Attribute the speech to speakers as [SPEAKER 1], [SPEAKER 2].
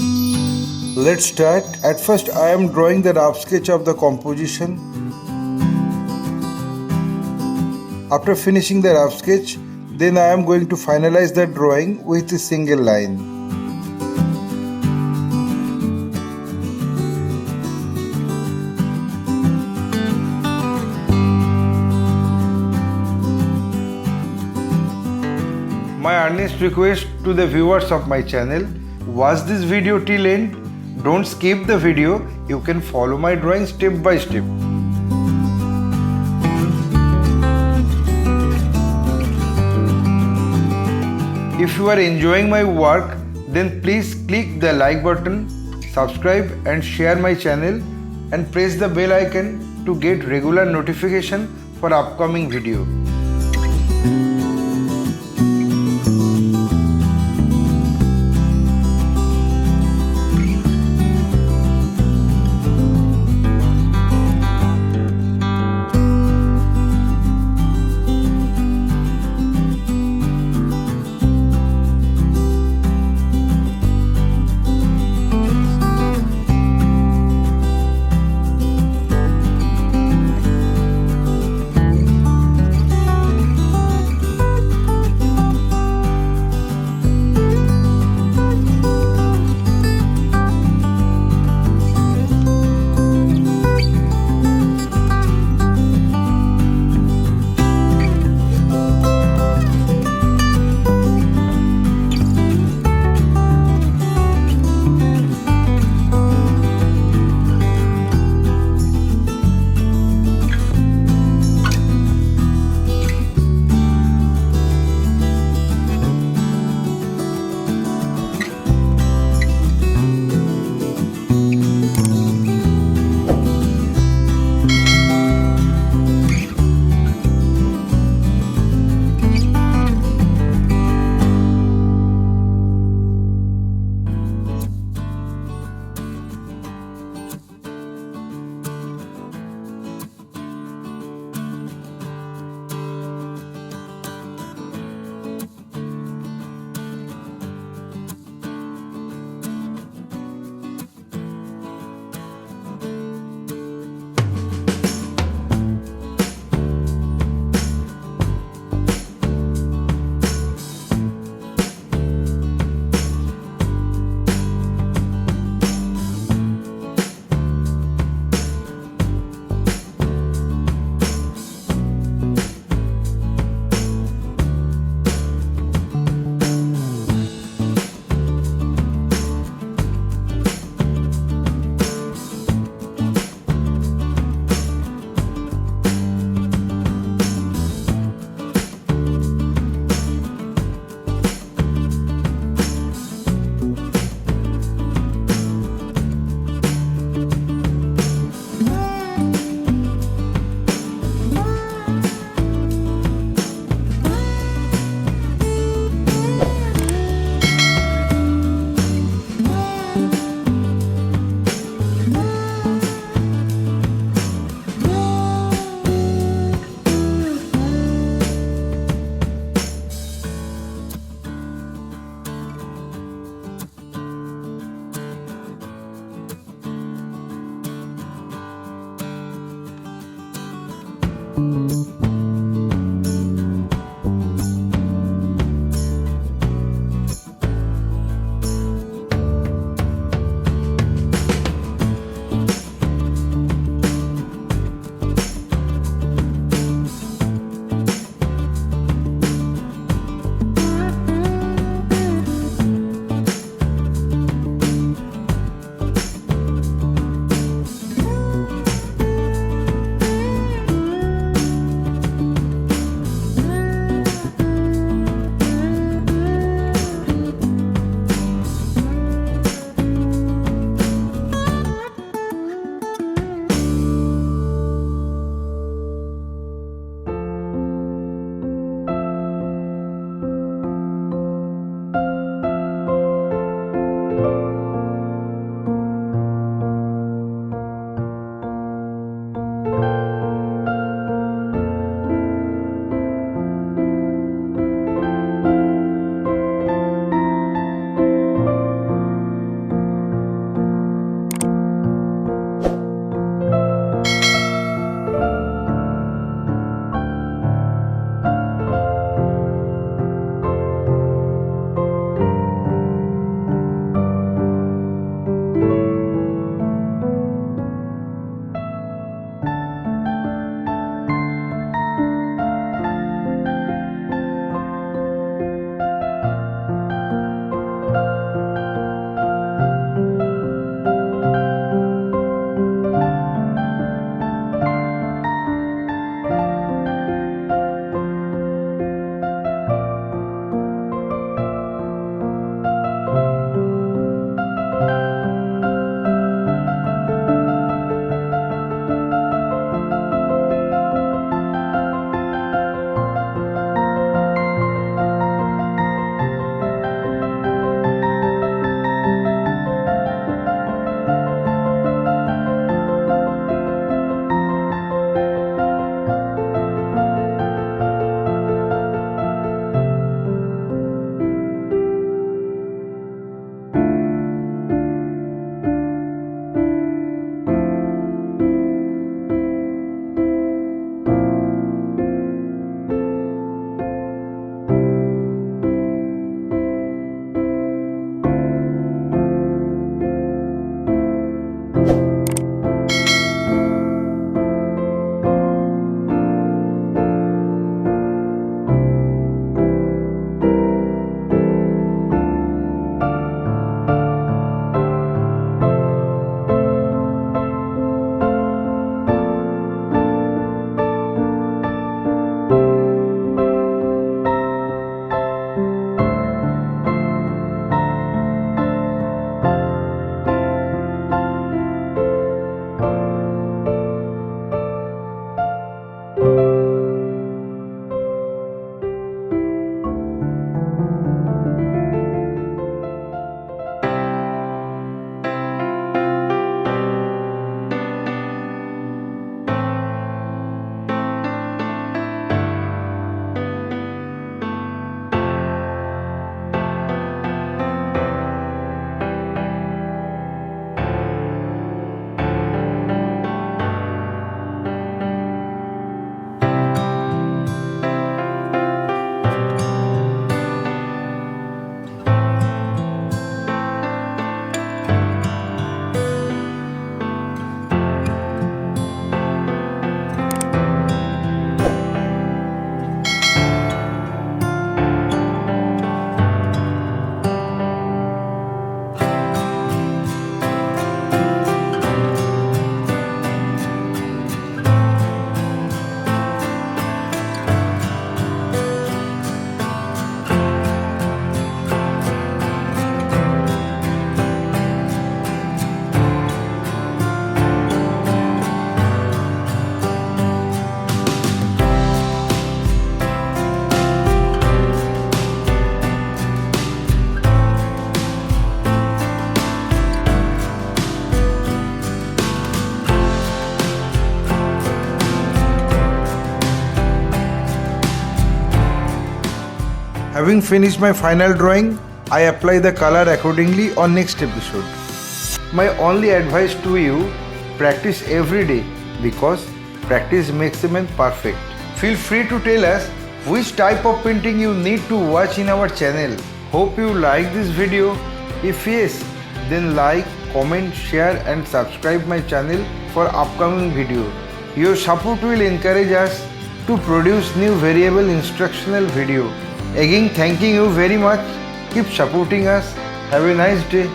[SPEAKER 1] Let's start. At first I am drawing the rough sketch of the composition. After finishing the rough sketch, then I am going to finalize the drawing with a single line. My earnest request to the viewers of my channel, watch this video till end. Don't skip the video. You can follow my drawing step by step. If you are enjoying my work, then please click the like button, subscribe and share my channel and press the bell icon to get regular notification for upcoming video. Having finished my final drawing, I apply the color accordingly on next episode. My only advice to you, practice every day because practice makes a man perfect. Feel free to tell us which type of painting you need to watch in our channel. Hope you like this video. If yes, then like, comment, share and subscribe my channel for upcoming video. Your support will encourage us to produce new variable instructional video. Again, thanking you very much. Keep supporting us. Have a nice day.